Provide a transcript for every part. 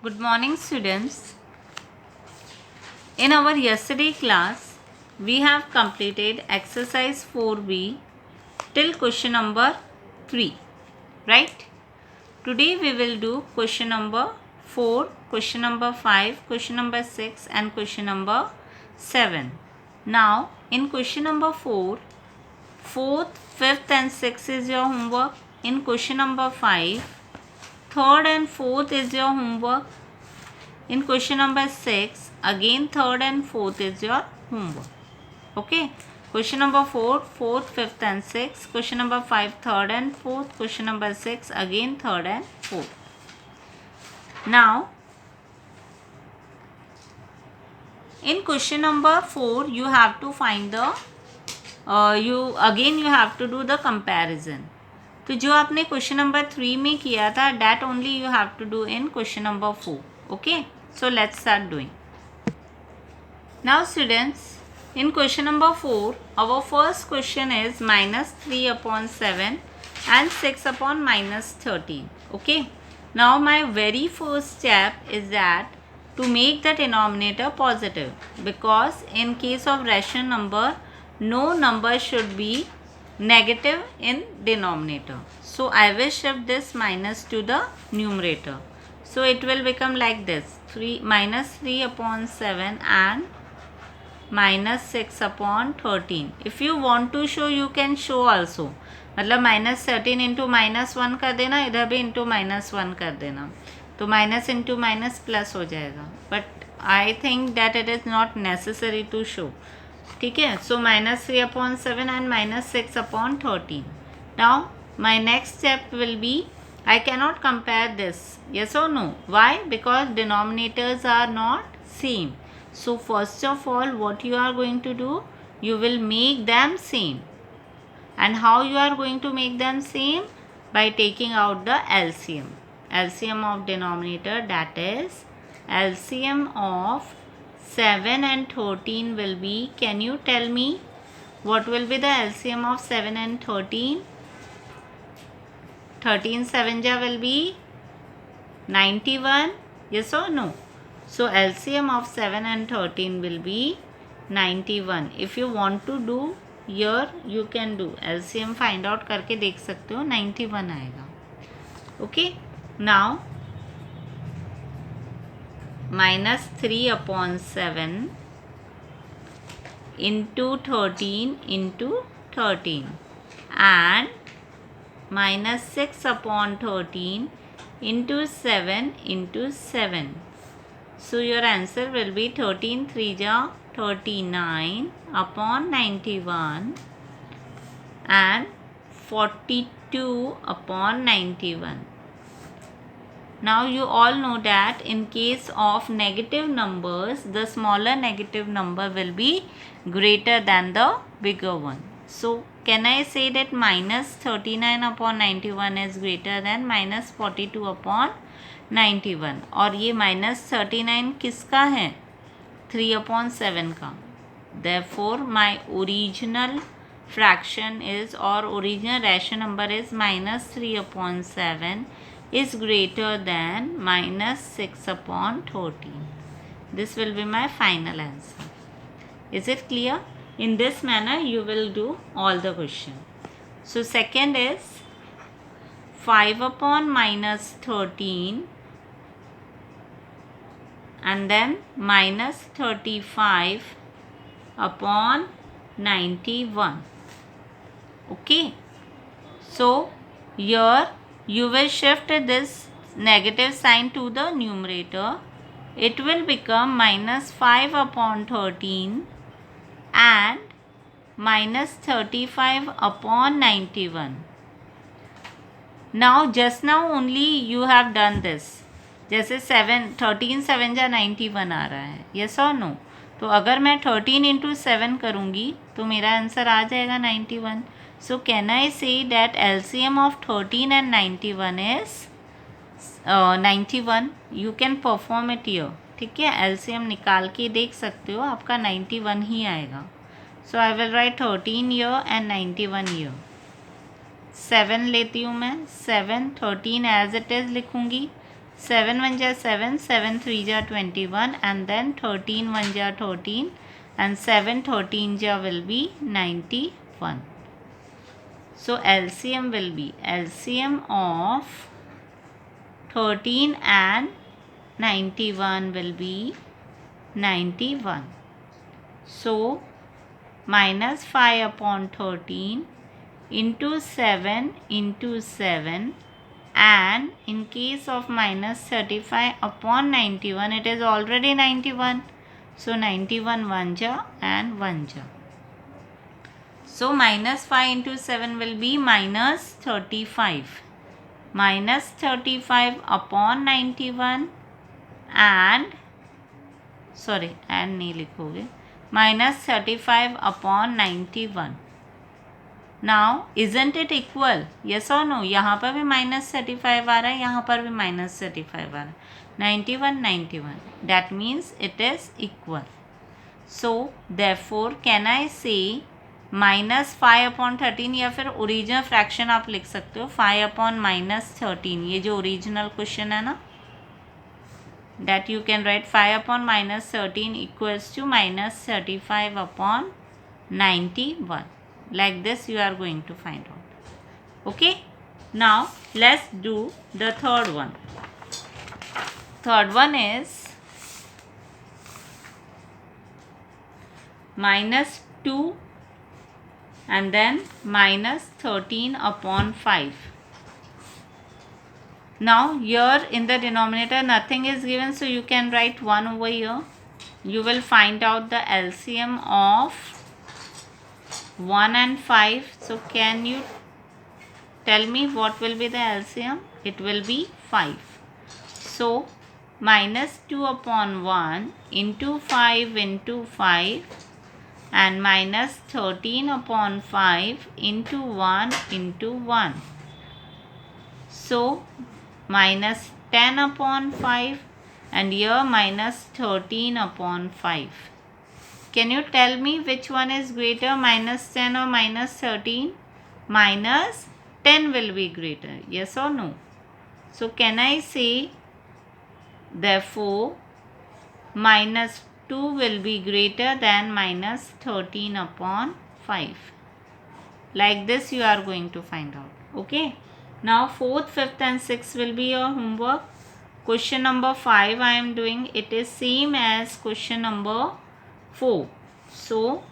Good morning, students. In our yesterday class, we have completed exercise 4B till question number 3, right? Today we will do question number 4, question number 5, question number 6 and question number 7. Now, in question number 4, 4th, 5th and 6th is your homework. In question number 5, 3rd and 4th is your homework. In question number 6, again 3rd and 4th is your homework. Okay. Question number 4, 4th, 5th and 6th. Question number 5, 3rd and 4th. Question number 6, again 3rd and 4th. Now, in question number 4, you have to find the, you have to do the comparison. तो जो आपने question number 3 में किया था, that only you have to do in question number 4. Okay. So let's start doing. Now students, in question number 4, our first question is minus 3 upon 7 and 6 upon minus 13. Okay. Now my very first step is that to make the denominator positive, because in case of rational number, no number should be negative in denominator. So I will shift this minus to the numerator. So it will become like this, minus 3 upon 7 and minus 6 upon 13. If you want to show, you can show also. मतलब minus 13 into minus 1 कर देना, इधर भी into minus 1 कर देना, तो minus into minus plus हो जाएगा. But I think that it is not necessary to show. ठीक है. So minus 3 upon 7 and minus 6 upon 13. Now my next step will be, I cannot compare this, yes or no? Why? Because denominators are not same. So first of all, what you are going to do, you will make them same. And how you are going to make them same? By taking out the LCM. LCM of denominator, that is LCM of 7 and 13 will be, can you tell me what will be the LCM of 7 and 13? 13 7 ja will be 91, yes or no? So LCM of 7 and 13 will be 91. If you want to do here, you can do LCM find out करके देख सकते हो, 91 आएगा. Okay. Now minus 3 upon 7 into 13 into 13 and minus 6 upon 13 into 7 into 7. So your answer will be 13 3 ja 39 upon 91 and 42 upon 91. Now you all know that in case of negative numbers, the smaller negative number will be greater than the bigger one. So can I say that minus 39 upon 91 is greater than minus 42 upon 91? और ये minus 39 किसका है? 3 upon 7 का. Therefore my original fraction is, or original rational number is, minus 3 upon 7 is greater than minus 6 upon 13. This will be my final answer. Is it clear? In this manner you will do all the question. So second is 5 upon minus 13 and then minus 35 upon 91. Okay. So here you will shift this negative sign to the numerator. It will become minus 5 upon 13 and minus 35 upon 91. Now just now only you have done this. जैसे 13 7 जा 91 आ रहा है, yes or no? तो अगर मैं 13 into 7 करूँगी तो मेरा आंसर आ जाएगा 91. So can I say that LCM of 13 and 91 is 91? You can perform it here. ठीक है. LCM निकाल के देख सकते हो, आपका 91 ही आएगा. So I will write 13 here and 91 here. 7 लेती हूँ मैं, 7 13 as it is लिखूँगी, 7 1 जा 7, 7 3 जा 21, and then 13 1 जा 13, and 7 13 जा will be 91. So LCM will be LCM of 13 and 91 will be 91. So minus 5 upon 13 into 7 into 7, and in case of minus 35 upon 91, it is already 91. So 91 1 ja and 1 ja. So minus 5 into 7 will be minus 35. Minus 35 upon 91 and नहीं लिखोगे, minus 35 upon 91. Now isn't it equal? Yes or no? यहाँ पर भी minus 35 आ रहा है, यहाँ पर भी minus 35 आ रहा है. 91 91. That means it is equal. So therefore can I say minus 5 upon 13, या फिर ओरिजिनल फ्रैक्शन आप लिख सकते हो 5 upon minus 13. ये जो ओरिजिनल क्वेश्चन है ना, that you can write 5 upon minus 13 equals to minus 35 upon 91. Like this you are going to find out. Okay, now let's do the third one. Third one is minus 2 and then minus 13 upon 5. Now here in the denominator nothing is given, so you can write 1 over here. You will find out the LCM of 1 and 5. So can you tell me what will be the LCM? It will be 5. So minus 2 upon 1 into 5 into 5, and minus 13 upon 5 into 1 into 1. So minus 10 upon 5, and here minus 13 upon 5. Can you tell me which one is greater, minus 10 or minus 13? Minus 10 will be greater, yes or no? So can I say therefore minus 2 will be greater than minus 13 upon 5. Like this you are going to find out. Okay, now 4th, 5th and 6th will be your homework. Question number 5 I am doing, it is same as question number 4. So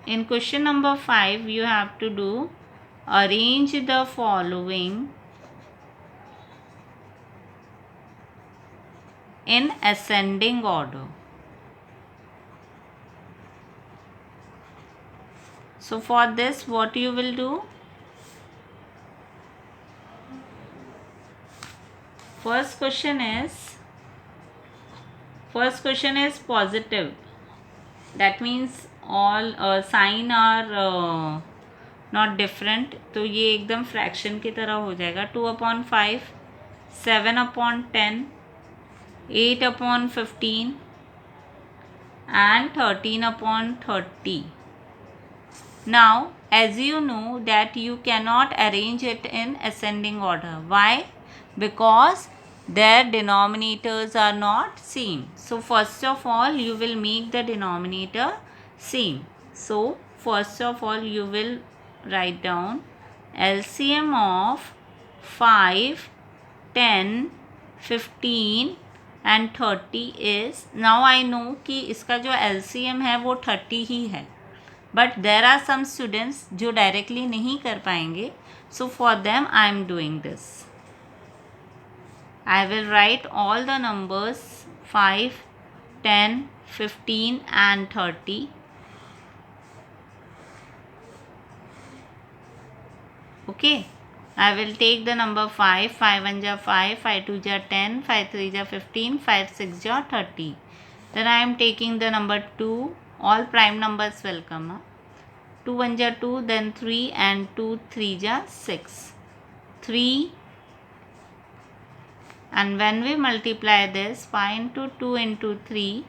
in question number 5 you have to do arrange the following in ascending order. So for this what you will do, first question is positive. That means all sign are not different. तो ये एकदम fraction की तरह हो जाएगा. 2 upon 5, 7 upon 10, 8 upon 15 and 13 upon 30. Now as you know that you cannot arrange it in ascending order. Why? Because their denominators are not same. So first of all you will make the denominator same. So first of all you will write down LCM of 5, 10, 15 and 30 is, now I know कि इसका जो LCM है वो 30 ही है, but there are some students जो directly नहीं कर पाएंगे. So for them I am doing this. I will write all the numbers 5, 10, 15 and 30. Okay, I will take the number 5, 5 1 ja 5, 5 2 ja 10, 5 3 ja 15, 5 6 ja 30. Then I am taking the number 2, all prime numbers will come. 2 1 ja 2, then 3 and 2 3 ja 6. 3, and when we multiply this 5 into 2 into 3,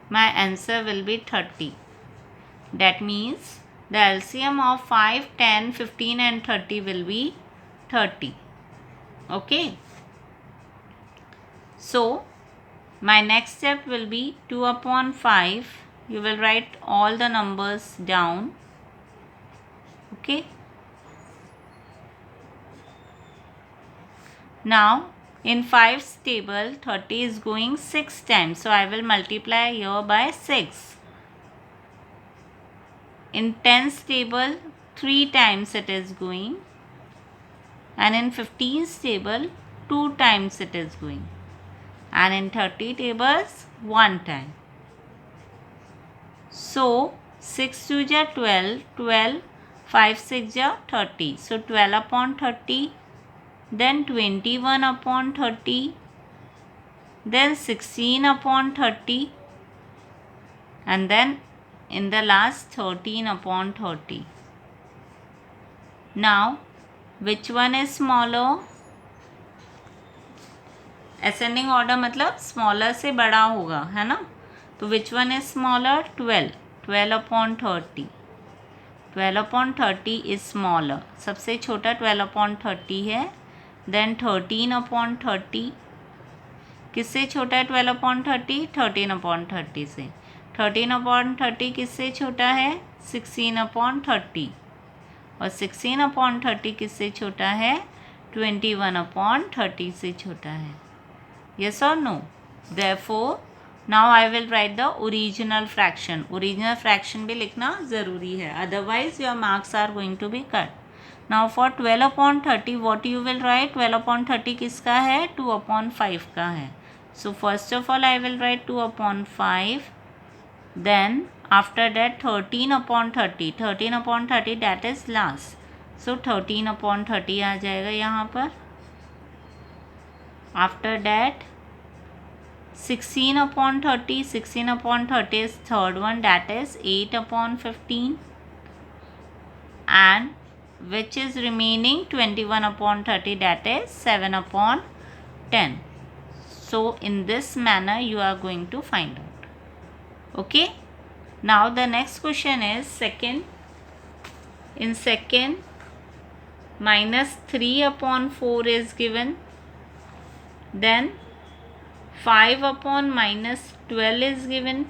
my answer will be 30. That means the LCM of 5, 10, 15 and 30 will be 30. Okay. So my next step will be 2 upon 5. You will write all the numbers down. Okay. Now in 5's table 30 is going 6 times. So I will multiply here by 6. In 10's table 3 times it is going. And in 15's table 2 times it is going. And in 30 tables 1 time. So 6 2 ja 12, 12, 5 6 ja 30. So 12 upon 30, then 21 upon 30, then 16 upon 30, and then in the last 13 upon 30. Now which one is smaller? Ascending order मतलब smaller से बड़ा होगा, है ना. तो which one is smaller? 12. 12 upon 30. 12 upon 30 is smaller. सबसे छोटा 12 upon 30 है. Then 13 upon 30. किससे छोटा है 12 अपॉन 30? 13 अपॉन 30 से. 13 अपॉन 30 किससे छोटा है? 16 अपॉन 30. और 16 अपॉन 30 किससे छोटा है? 21 अपॉन 30 से छोटा है. Yes or no? Therefore, now I will write the original fraction. Original fraction भी लिखना ज़रूरी है. Otherwise, your marks are going to be cut. Now for 12 upon 30, what you will write? 12 upon 30 किसका है? 2 upon 5 का है. So first of all, I will write 2 upon 5. Then after that 13 upon 30. 13 upon 30 that is last. So 13 upon 30 आ जाएगा यहाँ पर. After that 16 upon 30. 16 upon 30 is third one, that is 8 upon 15. And which is remaining? 21 upon 30, that is 7 upon 10. So in this manner you are going to find out. Okay. Now the next question is second. In second, minus 3 upon 4 is given. Then 5 upon minus 12 is given.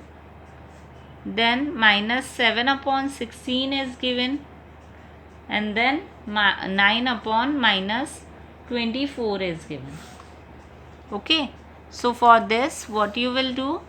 Then minus 7 upon 16 is given. And then 9 upon minus 24 is given. Okay. So for this, what you will do?